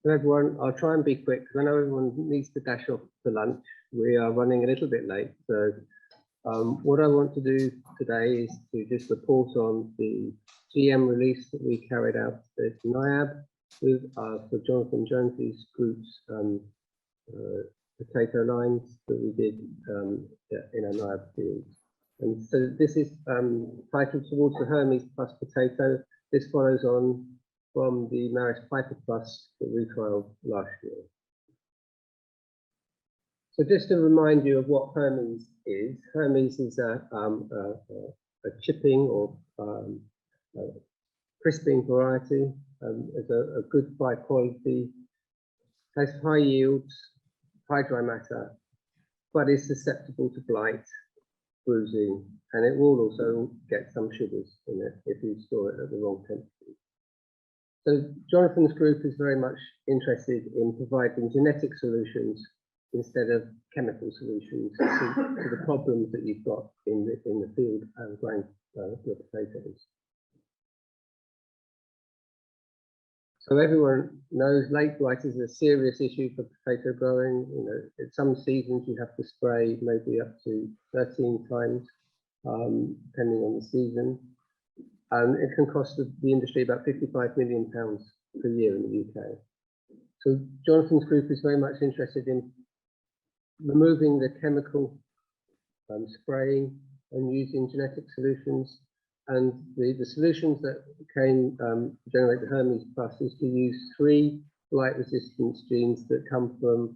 Hello everyone, I'll try and be quick because I know everyone needs to dash off for lunch. We are running a little bit late, so what I want to do today is to just report on the GM release that we carried out at NIAB with for Jonathan Jones's group's potato lines that we did in our NIAB field. And so this is titled Towards the Hermes Plus Potato. This follows on from the Maris Piper Plus that we trialled last year. So just to remind you of what Hermes is a chipping or crisping variety. It's a good high quality, has high yields, high dry matter, but is susceptible to blight, bruising, and it will also get some sugars in it if you store it at the wrong temperature. So Jonathan's group is very much interested in providing genetic solutions instead of chemical solutions to the problems that you've got in the field growing your potatoes. So everyone knows late blight is a serious issue for potato growing. You know, at some seasons you have to spray maybe up to 13 times, depending on the season. And it can cost the industry about £55 million per year in the UK. So Jonathan's group is very much interested in removing the chemical spraying and using genetic solutions. And the solutions that can generate the Hermes Plus is to use 3 blight resistance genes that come from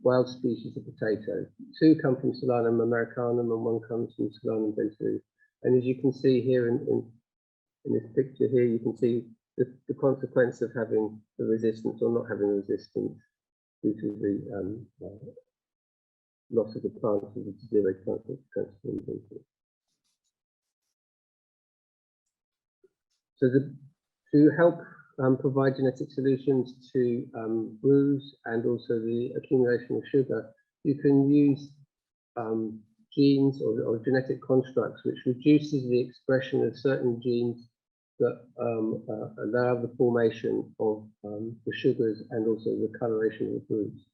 wild species of potato. 2 come from Solanum americanum and 1 comes from Solanum ventu. And as you can see here in this picture here, you can see the consequence of having the resistance or not having resistance due to the loss of the plant of the zero transform. So to help provide genetic solutions to bruise and also the accumulation of sugar, you can use genes or genetic constructs which reduces the expression of certain genes that allow the formation of the sugars and also the coloration of the bruise.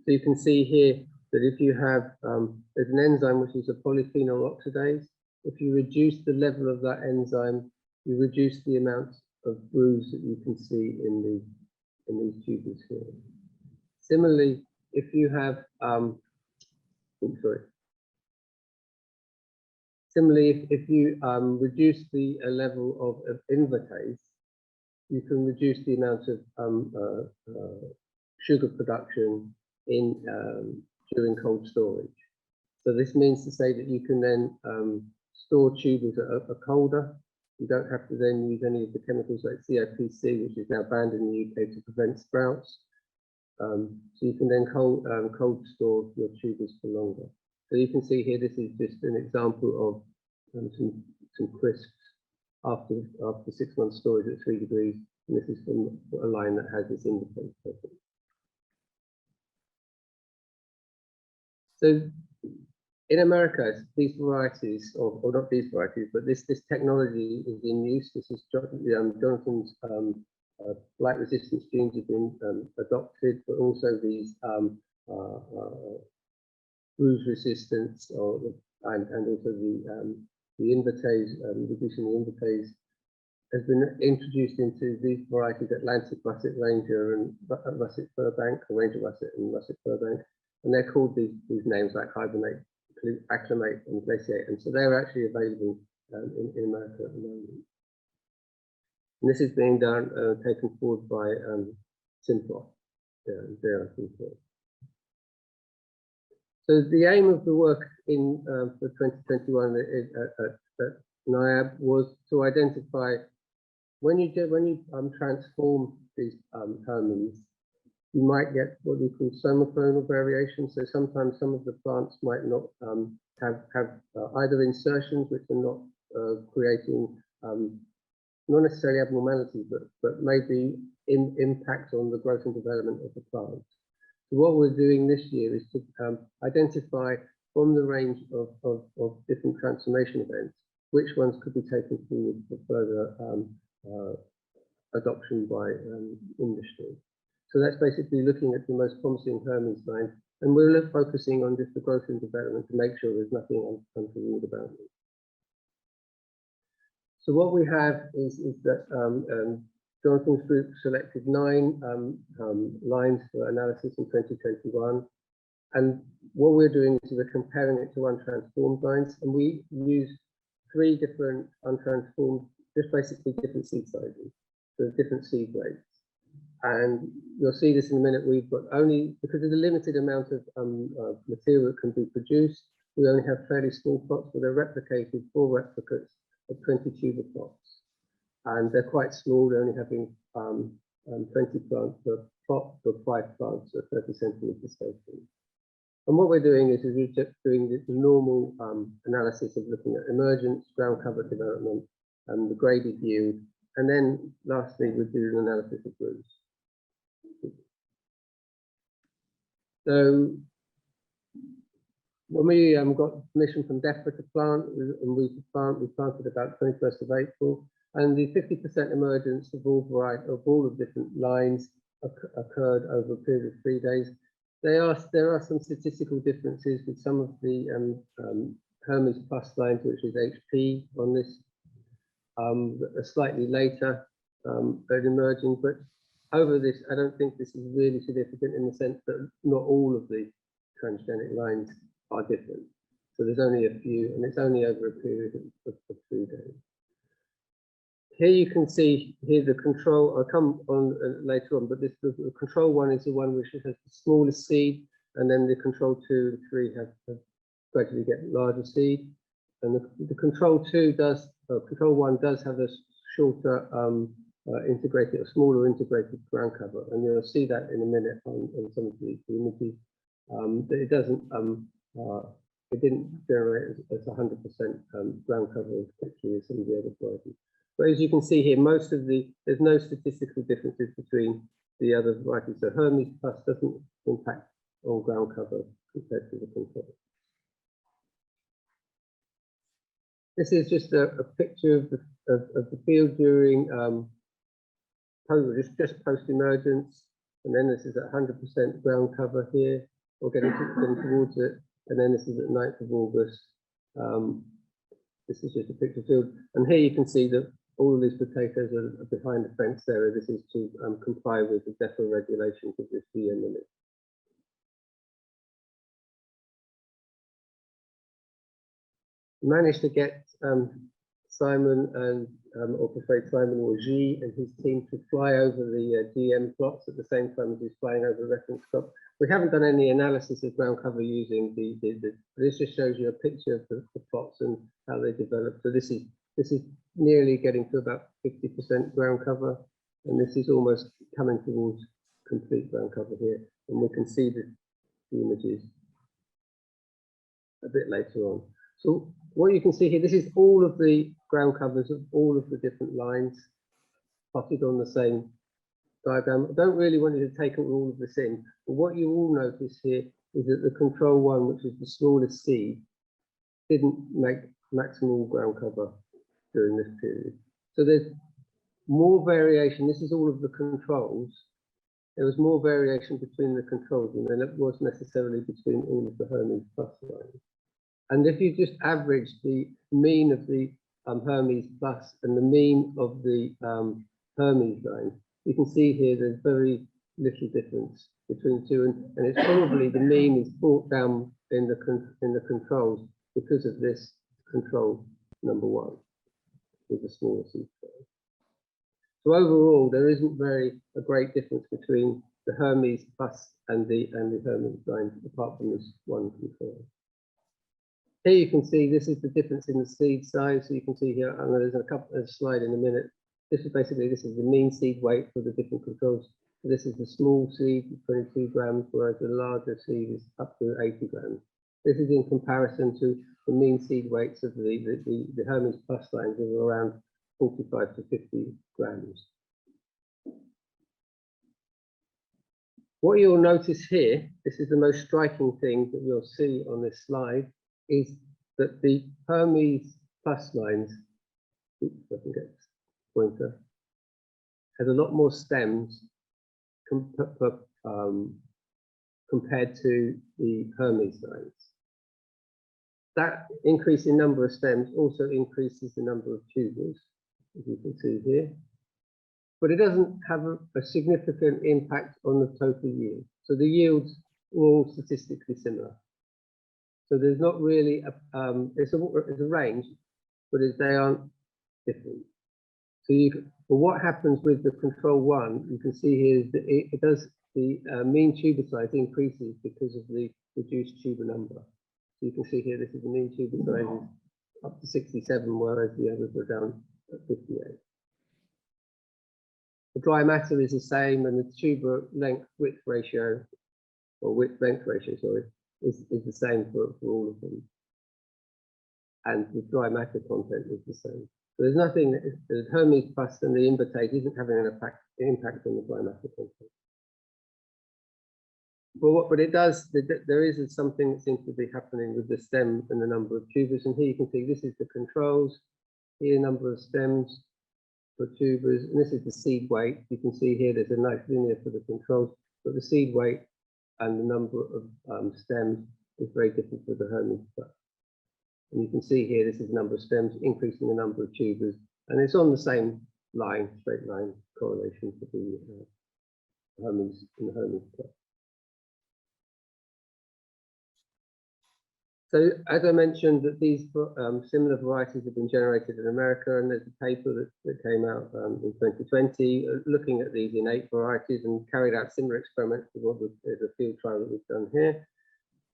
So you can see here that if you have, there's an enzyme which is a polyphenol oxidase. If you reduce the level of that enzyme, you reduce the amount of bruise that you can see in these tubers here. Similarly, if you have, Similarly, if you reduce the level of invertase, you can reduce the amount of sugar production during cold storage. So this means to say that you can then store tubers that are colder. You don't have to then use any of the chemicals like COPC, which is now banned in the UK to prevent sprouts. So you can then cold store your tubers for longer. So you can see here, this is just an example of some crisps after 6 months storage at 3 degrees. And this is from a line that has this indicator. So in America, these varieties, or not these varieties, but this technology is in use. This is Jonathan's blight resistance genes have been adopted, but also these bruise resistance, and also the invertase, reducing the invertase, has been introduced into these varieties: Atlantic Russet Ranger and Russet Burbank, or Ranger Russet and Russet Burbank, and they're called these names like Hibernate, Acclimate, and Glaciate, and so they're actually available in America at the moment. And this is being taken forward by Simplot. So the aim of the work for 2021 at NIAB was to identify when you transform these Hermes, you might get what we call somoclonal variation. So sometimes some of the plants might not have either insertions which are not creating not necessarily abnormalities, but maybe impact on the growth and development of the plant. So what we're doing this year is to identify from the range of different transformation events, which ones could be taken forward for further adoption by industry. So that's basically looking at the most promising Hermes lines, and we're focusing on just the growth and development to make sure there's nothing untoward about it. So what we have is that Jonathan's group selected 9 lines for analysis in 2021. And what we're doing is we're comparing it to untransformed lines, and we use 3 different untransformed, just basically different seed sizes, so different seed weights. And you'll see this in a minute. We've got only, because of the limited amount of material that can be produced, we only have fairly small plots, but they're replicated, 4 replicates of 20 tuber plots. And they're quite small, they're only having 20 plants per plot for 5 plants at 30 centimeter spacing. And what we're doing is we're just doing the normal analysis of looking at emergence, ground cover development, and the graded yield. And then lastly, we do an analysis of roots. So when we got permission from DEFRA to plant, and we planted about 21st of April, and the 50% emergence of all of different lines occurred over a period of 3 days. There are some statistical differences with some of the Hermes Plus lines, which is HP on this, are slightly later at emerging, but over this, I don't think this is really significant in the sense that not all of the transgenic lines are different. So there's only a few, and it's only over a period of 3 days. Here you can see here the control. I'll come on later on, but the control 1 is the one which has the smallest seed, and then the control 2 and 3 have gradually get larger seed, and the control 2 does control 1 does have a shorter integrated, a smaller integrated ground cover, and you'll see that in a minute on some of the images. It doesn't it didn't generate as 100% ground cover as quickly as some of the other varieties. But as you can see here, there's no statistical differences between the other varieties. So Hermes Plus doesn't impact on ground cover compared to the control. This is just a picture of the field during just post-emergence, and then this is at 100% ground cover here, or getting towards it, and then this is at 9th of August. This is just a picture field, and here you can see that all of these potatoes are behind the fence area. This is to comply with the DEFRA regulations of this VM limit. Managed to get Simon and, or prefer Simon or G and his team to fly over the DM plots at the same time as he's flying over the reference crop. We haven't done any analysis of ground cover using this just shows you a picture of the plots and how they develop. So this is nearly getting to about 50% ground cover, and this is almost coming towards complete ground cover here, and we can see the images a bit later on. So what you can see here, this is all of the ground covers of all of the different lines plotted on the same diagram. I don't really want you to take all of this in, but what you will notice here is that the control 1, which is the smallest seed, didn't make maximal ground cover during this period. So there's more variation. This is all of the controls. There was more variation between the controls than there was necessarily between all of the Hermes Plus lines. And if you just average the mean of the Hermes Plus and the mean of the Hermes line, you can see here there's very little difference between the two, and it's probably the mean is brought down in the controls because of this control number 1 with the smaller seed size. So overall, there isn't a great difference between the Hermes Plus and the Hermes line, apart from this one control. Here you can see this is the difference in the seed size. So you can see here, I know there's a slide in a minute. This is the mean seed weight for the different controls. So this is the small seed, 22 grams, whereas the larger seed is up to 80 grams. This is in comparison to the mean seed weights of the Hermes Plus lines of around 45 to 50 grams. What you'll notice here, this is the most striking thing that you'll see on this slide, is that the Hermes Plus lines, oops, I can get this pointer, has a lot more stems compared to the Hermes lines. That increase in number of stems also increases the number of tubers, as you can see here. But it doesn't have a significant impact on the total yield. So the yields are all statistically similar. So there's not really it's a range, but they aren't different. So but what happens with the control one, you can see here is that it does the mean tuber size increases because of the reduced tuber number. So you can see here this is the mean tuber size up to 67, whereas the others are down at 58. The dry matter is the same, and the tuber length width ratio, or width length ratio, sorry, is the same for all of them. And the dry matter content is the same. So there's nothing that the Hermes Plus and the invertate isn't having an impact on the dry matter content. But it does, there is something that seems to be happening with the stem and the number of tubers. And here you can see this is the controls, here number of stems for tubers, and this is the seed weight. You can see here there's a nice linear for the controls, but the seed weight and the number of stems is very different for the Hermes Plus. And you can see here this is the number of stems increasing the number of tubers, and it's on the same line, straight line correlation for the Hermes and the Hermes Plus. So as I mentioned, that these similar varieties have been generated in America, and there's a paper that came out in 2020 looking at these innate varieties and carried out similar experiments to what there's a field trial that we've done here.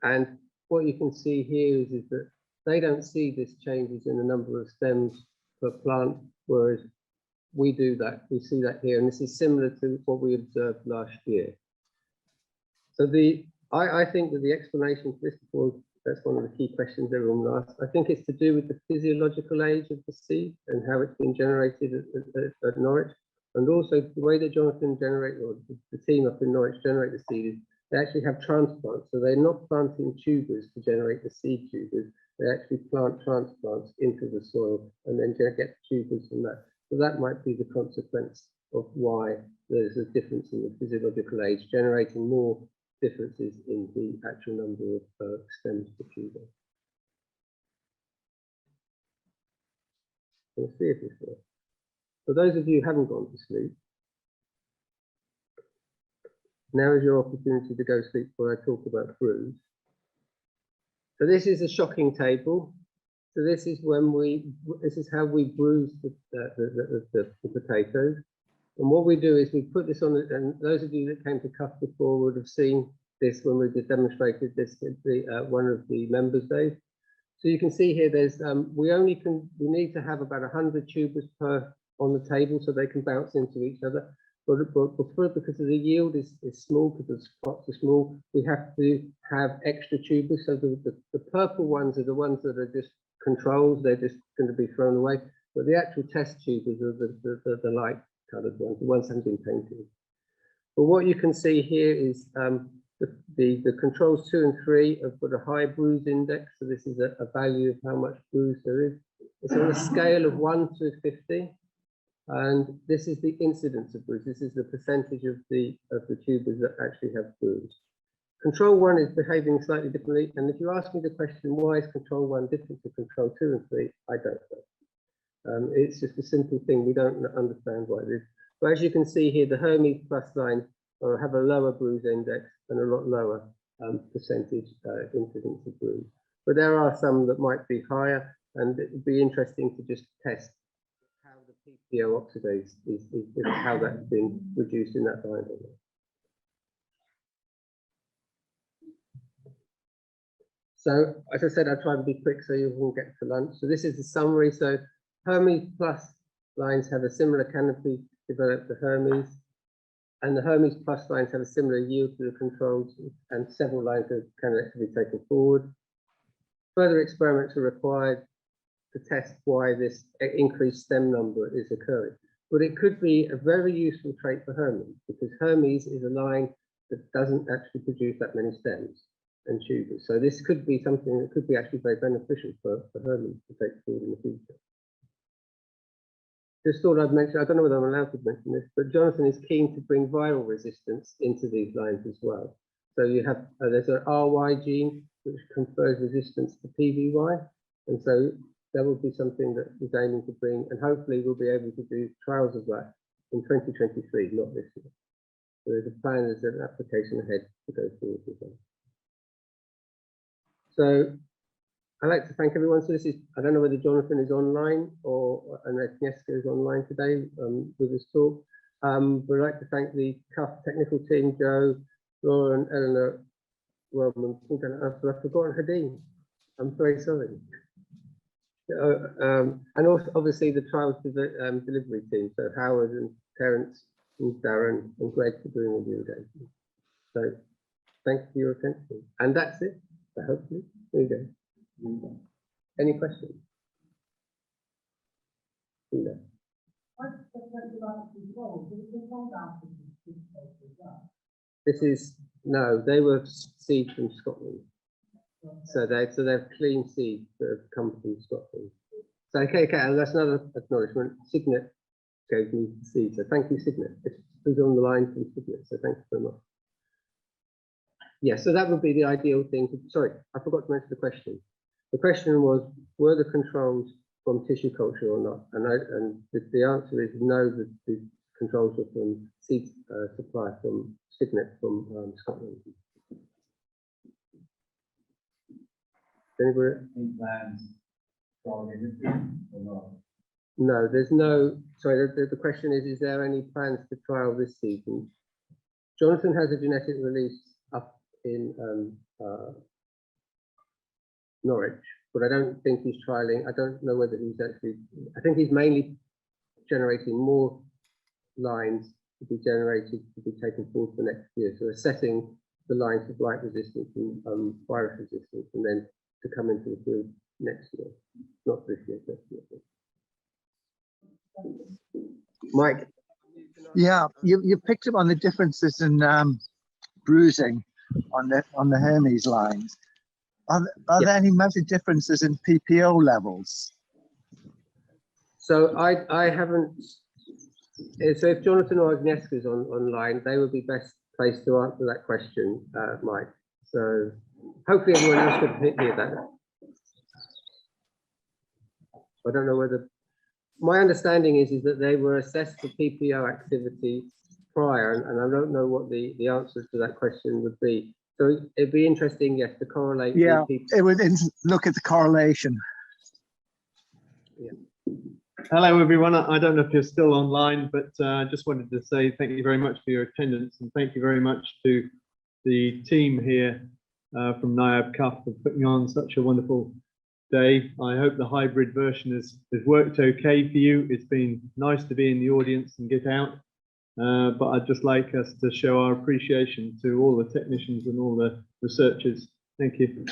And what you can see here is that they don't see these changes in the number of stems per plant, whereas we do that. We see that here, and this is similar to what we observed last year. So I think that the explanation for this, that's one of the key questions everyone asks. I think it's to do with the physiological age of the seed and how it's been generated at Norwich. And also the way that Jonathan generated, or the team up in Norwich generate the seed, is they actually have transplants. So they're not planting tubers to generate the seed tubers. They actually plant transplants into the soil and then get tubers from that. So that might be the consequence of why there's a difference in the physiological age, generating more differences in the actual number of stems per tuber. Let's see if this works. For those of you who haven't gone to sleep, now is your opportunity to go to sleep before I talk about bruise. So this is a shocking table. So this is how we bruise the potatoes. And what we do is we put this on, and those of you that came to CUF before would have seen this when we demonstrated this at one of the members' days. So you can see here, there's we need to have about 100 tubers on the table so they can bounce into each other. But because of the yield is small, because the spots are small, we have to have extra tubers. So the purple ones are the ones that are just controls; they're just going to be thrown away. But the actual test tubers are the light coloured ones, the ones that have been painted. But what you can see here is the controls 2 and 3 have got a high bruise index. So this is a value of how much bruise there is. It's on a scale of 1 to 50. And this is the incidence of bruise. This is the percentage of the tubers that actually have bruise. Control 1 is behaving slightly differently. And if you ask me the question, why is control 1 different to control 2 and 3, I don't know. It's just a simple thing. We don't understand why it is. But as you can see here, the Hermes Plus lines have a lower bruise index and a lot lower percentage incidence of bruise. But there are some that might be higher, and it would be interesting to just test how the PPO oxidase is how that's been reduced in that line. So as I said, I'll try to be quick so you will get to lunch. So this is the summary. So Hermes Plus lines have a similar canopy developed to Hermes, and the Hermes Plus lines have a similar yield to the controls, and several lines of candidates to be taken forward. Further experiments are required to test why this increased stem number is occurring. But it could be a very useful trait for Hermes, because Hermes is a line that doesn't actually produce that many stems and tubers. So this could be something that could be actually very beneficial for Hermes to take forward in the future. just thought I'd mention, I don't know whether I'm allowed to mention this, but Jonathan is keen to bring viral resistance into these lines as well. So you have, there's an RY gene which confers resistance to PVY. And so that will be something that is aiming to bring, and hopefully we'll be able to do trials of that in 2023, not this year. So there's a plan, there's an application ahead to go forward with that. So I'd like to thank everyone. So this is, I don't know whether Jonathan is online or Agnieszka is online today with this talk. But I'd like to thank the CUF technical team, Joe, Laura and Eleanor Wellman. I've forgotten her name. I'm very sorry. And also obviously the trials delivery team, so Howard and Terence and Darren and Greg for doing all the engagement. So thank you for your attention. And that's it. So hopefully, there you go. Any questions? No. This is, no, they were seeds from Scotland. So they're clean seeds that have come from Scotland. So okay, and that's another acknowledgement. Signet gave me the seed. So thank you, Signet. It's on the line from Signet. So thank you very much. Yeah, so that would be the ideal thing. Sorry, I forgot to mention the question. The question was, were the controls from tissue culture or not? And the answer is no, the controls were from seed supply from Signet from Scotland. Anybody? Any plans or not? No, there's no, sorry, the question is there any plans to trial this season? Jonathan has a genetic release up in Norwich, but I don't think he's trialing. I don't know whether he's actually, I think he's mainly generating more lines to be generated to be taken forward for next year. So assessing the lines of light resistance and virus resistance, and then to come into the field next year, not this year, next year. Mike. Yeah, you picked up on the differences in bruising on the Hermes lines. Are there any major differences in PPO levels? So I haven't. So if Jonathan or Agnieszka is online, they would be best placed to answer that question, Mike. So hopefully everyone else could hear that. I don't know whether. My understanding is that they were assessed for PPO activity prior, and I don't know what the answer to that question would be. So it'd be interesting, yes, to correlate. Yeah, it would look at the correlation. Yeah. Hello, everyone. I don't know if you're still online, but I just wanted to say thank you very much for your attendance, and thank you very much to the team here from NIAB CUF for putting on such a wonderful day. I hope the hybrid version has worked okay for you. It's been nice to be in the audience and get out. But I'd just like us to show our appreciation to all the technicians and all the researchers. Thank you.